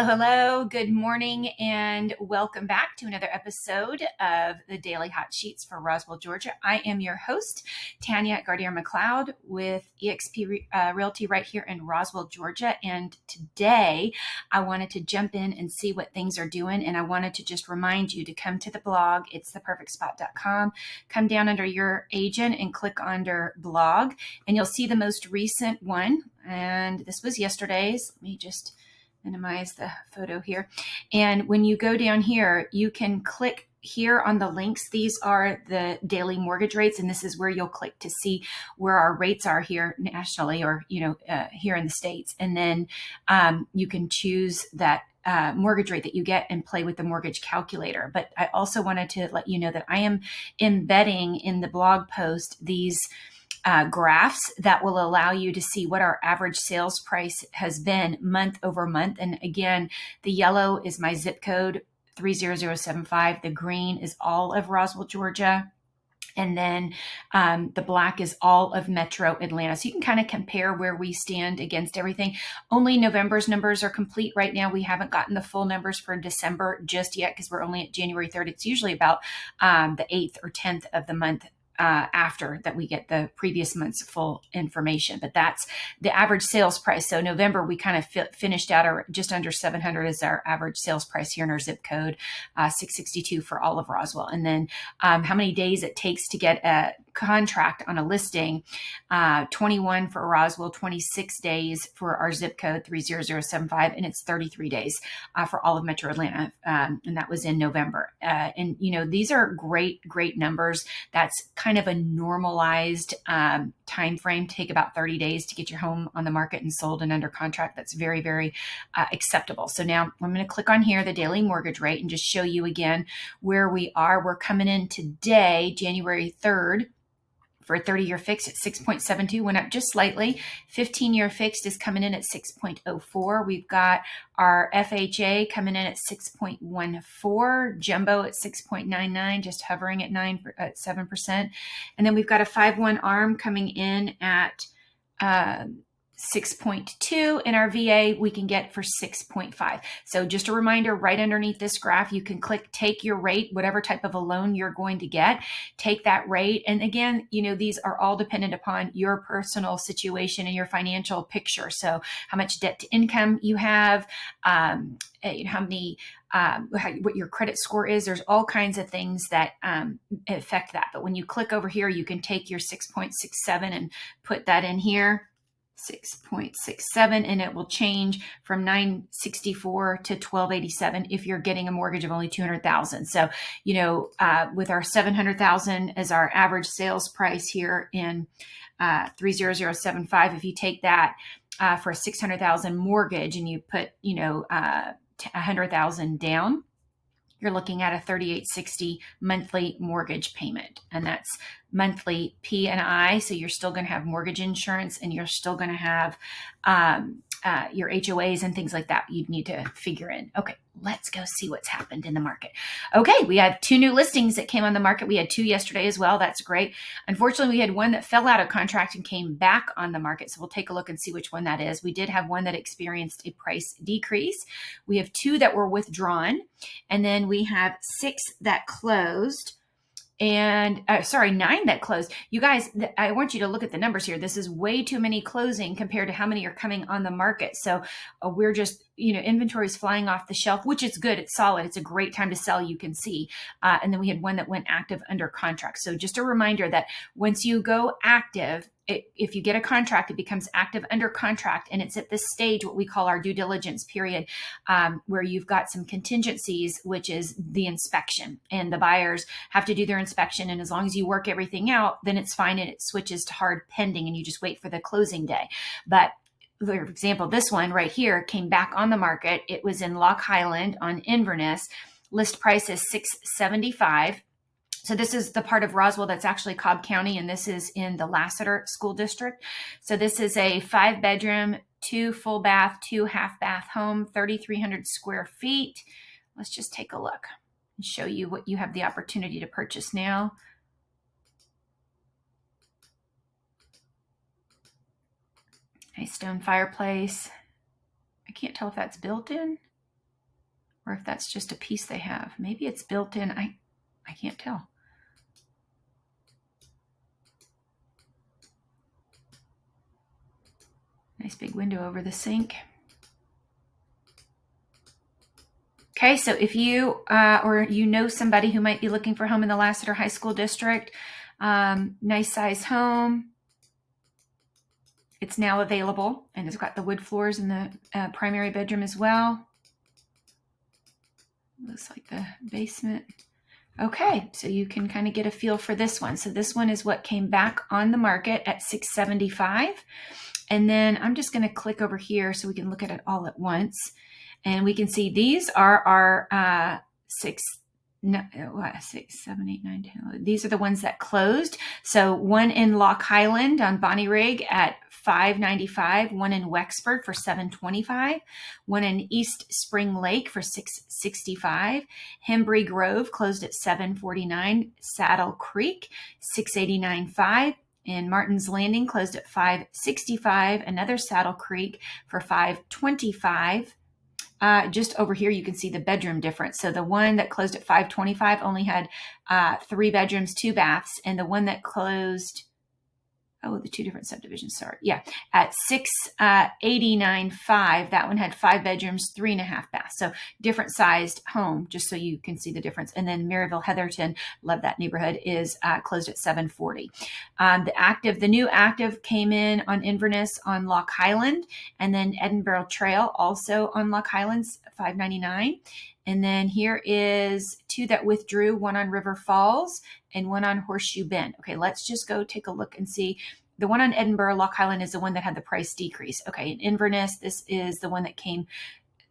Hello, good morning, and welcome back to another episode of the Daily Hot Sheets for Roswell, Georgia. I am your host, Tania Gardère MacLeod with EXP Realty right here in Roswell, Georgia. And today I wanted to jump in and see what things are doing. And I wanted to just remind you to come to the blog. It's theperfectspot.com. Come down under your agent and click under blog, and you'll see the most recent one. And this was yesterday's. Let me just minimize the photo here. And when you go down here, you can click here on the links. These are the daily mortgage rates, and this is where you'll click to see where our rates are here nationally, or here in the States. And then you can choose that mortgage rate that you get and play with the mortgage calculator. But I also wanted to let you know that I am embedding in the blog post these graphs that will allow you to see what our average sales price has been month over month. And again, the yellow is my zip code, 30075. The green is all of Roswell, Georgia. And then the black is all of Metro Atlanta. So you can kind of compare where we stand against everything. Only November's numbers are complete right now. We haven't gotten the full numbers for December just yet because we're only at January 3rd. It's usually about the 8th or 10th of the month after that we get the previous month's full information. But that's the average sales price. So November, we kind of finished out just under 700 is our average sales price here in our zip code, 662 for all of Roswell. And then how many days it takes to get a contract on a listing, 21 for Roswell, 26 days for our zip code 30075, and it's 33 days for all of Metro Atlanta. And that was in November. And these are great numbers. That's kind of a normalized time frame. Take about 30 days to get your home on the market and sold and under contract. That's very, very acceptable. So now I'm going to click on here, the daily mortgage rate, and just show you again where we are. We're coming in today, January 3rd. For a 30-year fixed at 6.72, went up just slightly. 15-year fixed is coming in at 6.04. We've got our FHA coming in at 6.14, jumbo at 6.99, just hovering at 7%. And then we've got a 5/1 ARM coming in at 6.2, and our VA we can get for 6.5. So just a reminder, right underneath this graph, you can click take your rate, whatever type of a loan you're going to get, take that rate. And again, these are all dependent upon your personal situation and your financial picture. So how much debt to income you have, how many, what your credit score is. There's all kinds of things that affect that. But when you click over here, you can take your 6.67 and put that in here. 6.67, and it will change from 964 to 1287 if you're getting a mortgage of only 200,000. So, with our 700,000 as our average sales price here in 30075, if you take that for a 600,000 mortgage and you put 100,000 down, you're looking at a $3,860 monthly mortgage payment, and that's monthly P&I. So you're still going to have mortgage insurance, and you're still going to have your HOAs and things like that you'd need to figure in. Okay, let's go see what's happened in the market. Okay, we have 2 new listings that came on the market. We had 2 yesterday as well. That's great. Unfortunately, we had one that fell out of contract and came back on the market. So we'll take a look and see which one that is. We did have one that experienced a price decrease. We have 2 that were withdrawn, and then we have 6 that closed. And 9 that closed. You guys, I want you to look at the numbers here. This is way too many closing compared to how many are coming on the market. So we're just, inventory is flying off the shelf, which is good. It's solid. It's a great time to sell, you can see. And then we had one that went active under contract. So just a reminder that once you go active, if you get a contract, it becomes active under contract, and it's at this stage, what we call our due diligence period, where you've got some contingencies, which is the inspection, and the buyers have to do their inspection. And as long as you work everything out, then it's fine, and it switches to hard pending, and you just wait for the closing day. But for example, this one right here came back on the market. It was in Lock Highland on Inverness. List price is $675. So this is the part of Roswell that's actually Cobb County, and this is in the Lassiter School District. So this is a 5-bedroom, 2 full bath, 2 half bath home, 3,300 square feet. Let's just take a look and show you what you have the opportunity to purchase now. Nice stone fireplace. I can't tell if that's built in. or if that's just a piece they have. Maybe it's built in. I can't tell. Nice big window over the sink. Okay, so if you or you know somebody who might be looking for a home in the Lassiter High School District, nice size home. It's now available, and it's got the wood floors in the primary bedroom as well. Looks like the basement. Okay, so you can kind of get a feel for this one. So this one is what came back on the market at $675. And then I'm just going to click over here so we can look at it all at once. And we can see these are our 6, 7, 8, 9, 10. These are the ones that closed. So one in Lock Highland on Bonnie Rig at $595, one in Wexford for $725, one in East Spring Lake for $665, Hembry Grove closed at $749, Saddle Creek $689.5, and Martin's Landing closed at $565, another Saddle Creek for $525. Just over here, you can see the bedroom difference. So the one that closed at $525 only had 3 bedrooms, 2 baths, and the one that closed, the 2 different subdivisions, sorry. Yeah, at $689.5, that one had 5 bedrooms, 3.5 baths. So different sized home, just so you can see the difference. And then Maryville Heatherton, love that neighborhood, is closed at $740. The new active came in on Inverness on Lock Highland, and then Edinburgh Trail also on Lock Highlands, $599. And then here is 2 that withdrew, one on River Falls and one on Horseshoe Bend. Okay, let's just go take a look and see. The one on Edinburgh, Lock Highland, is the one that had the price decrease. Okay, in Inverness, this is the one that came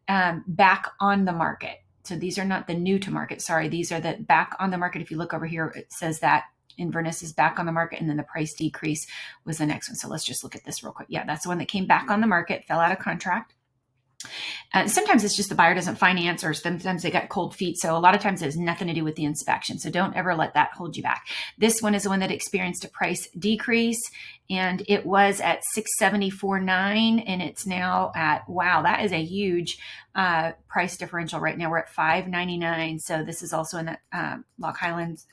back on the market. So these are not the new to market. Sorry, these are the back on the market. If you look over here, it says that Inverness is back on the market, and then the price decrease was the next one. So let's just look at this real quick. Yeah, that's the one that came back on the market, fell out of contract. Sometimes it's just the buyer doesn't finance, or sometimes they got cold feet. So a lot of times it has nothing to do with the inspection. So don't ever let that hold you back. This one is the one that experienced a price decrease, and it was at $674.9, and it's now at, wow, that is a huge price differential right now. We're at $599. So this is also in the Lock Highlands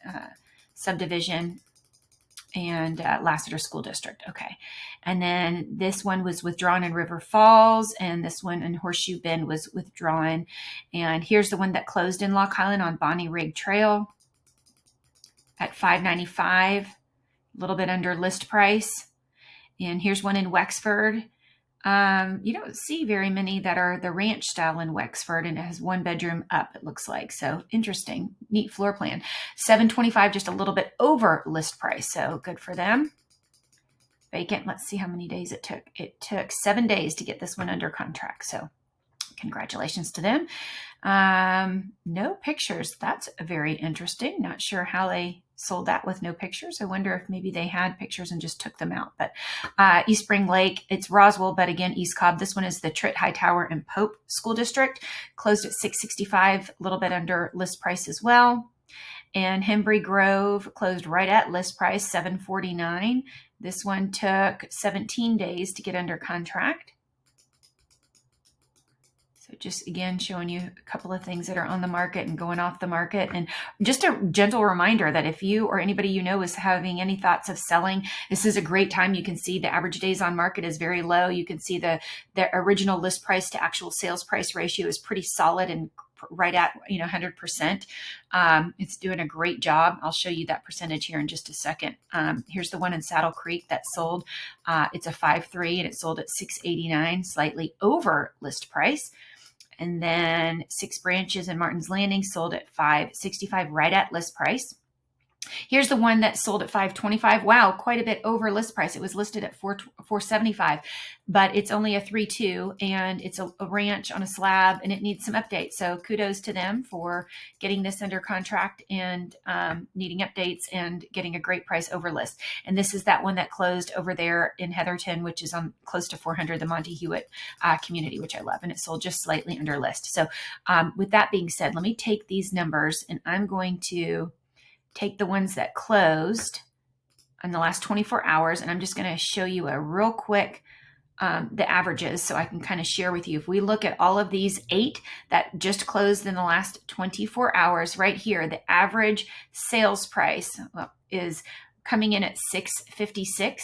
subdivision and Lassiter School District. Okay. And then this one was withdrawn in River Falls, and this one in Horseshoe Bend was withdrawn. And here's the one that closed in Lock Highland on Bonnie Rig Trail at $595, a little bit under list price. And here's one in Wexford. You don't see very many that are the ranch style in Wexford, and it has 1 bedroom up, it looks like. So interesting, neat floor plan. $725, just a little bit over list price. So good for them. Vacant. Let's see how many days it took. It took 7 days to get this one under contract. So congratulations to them. No pictures. That's very interesting. Not sure how they sold that with no pictures. I wonder if maybe they had pictures and just took them out. But East Spring Lake, it's Roswell, but again, East Cobb. This one is the Tritt, Hightower, and Pope School District. Closed at $665, a little bit under list price as well. And Hembry Grove closed right at list price, $749. This one took 17 days to get under contract. So just again, showing you a couple of things that are on the market and going off the market. And just a gentle reminder that if you or anybody you know is having any thoughts of selling, this is a great time. You can see the average days on market is very low. You can see the original list price to actual sales price ratio is pretty solid and right at 100%. It's doing a great job. I'll show you that percentage here in just a second. Here's the one in Saddle Creek that sold. It's a 5.3 and it sold at $689, slightly over list price. And then 6 branches in Martin's Landing sold at $565, right at list price. Here's the one that sold at $525. Wow, quite a bit over list price. It was listed at $475, but it's only a 3.2, and it's a ranch on a slab, and it needs some updates. So kudos to them for getting this under contract and needing updates and getting a great price over list. And this is that one that closed over there in Heatherton, which is on close to 400, the Monty Hewitt community, which I love, and it sold just slightly under list. So with that being said, let me take these numbers, and I'm going to take the ones that closed in the last 24 hours, and I'm just going to show you a real quick the averages so I can kind of share with you. If we look at all of these 8 that just closed in the last 24 hours, right here, the average sales price is coming in at $656.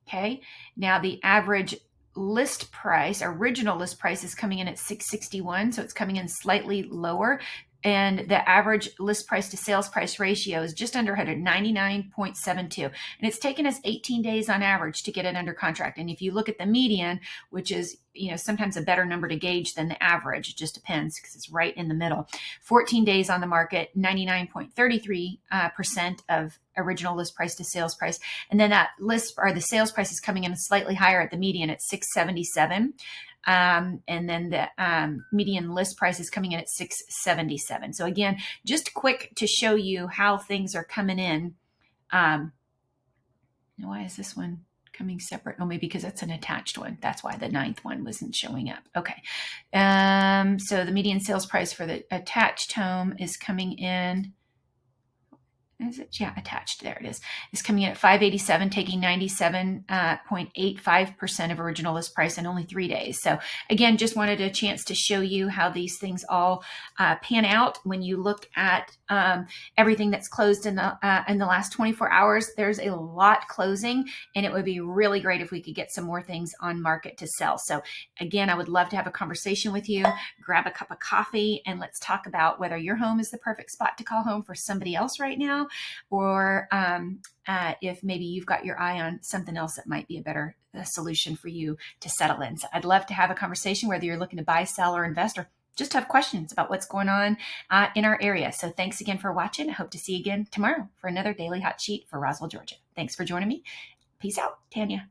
Okay. Now the average list price, original list price, is coming in at $661. So it's coming in slightly lower. And the average list price to sales price ratio is just under 199.72. And it's taken us 18 days on average to get it under contract. And if you look at the median, which is, sometimes a better number to gauge than the average, it just depends because it's right in the middle. 14 days on the market, 99.33% of original list price to sales price. And then that list or the sales price is coming in slightly higher at the median at $677. And then the median list price is coming in at $677. So again, just quick to show you how things are coming in. Why is this one coming separate? Oh, maybe because it's an attached one. That's why the 9th one wasn't showing up. Okay. So the median sales price for the attached home is coming in. Is it? Yeah, attached. There it is. It's coming in at $587, taking 97.85% of original list price in only 3 days. So again, just wanted a chance to show you how these things all pan out. When you look at everything that's closed in the last 24 hours, there's a lot closing, and it would be really great if we could get some more things on market to sell. So again, I would love to have a conversation with you. Grab a cup of coffee and let's talk about whether your home is the perfect spot to call home for somebody else right now, or if maybe you've got your eye on something else that might be a better solution for you to settle in. So I'd love to have a conversation, whether you're looking to buy, sell, or invest, or just have questions about what's going on in our area. So thanks again for watching. I hope to see you again tomorrow for another Daily Hot Sheet for Roswell, Georgia. Thanks for joining me. Peace out. Tania.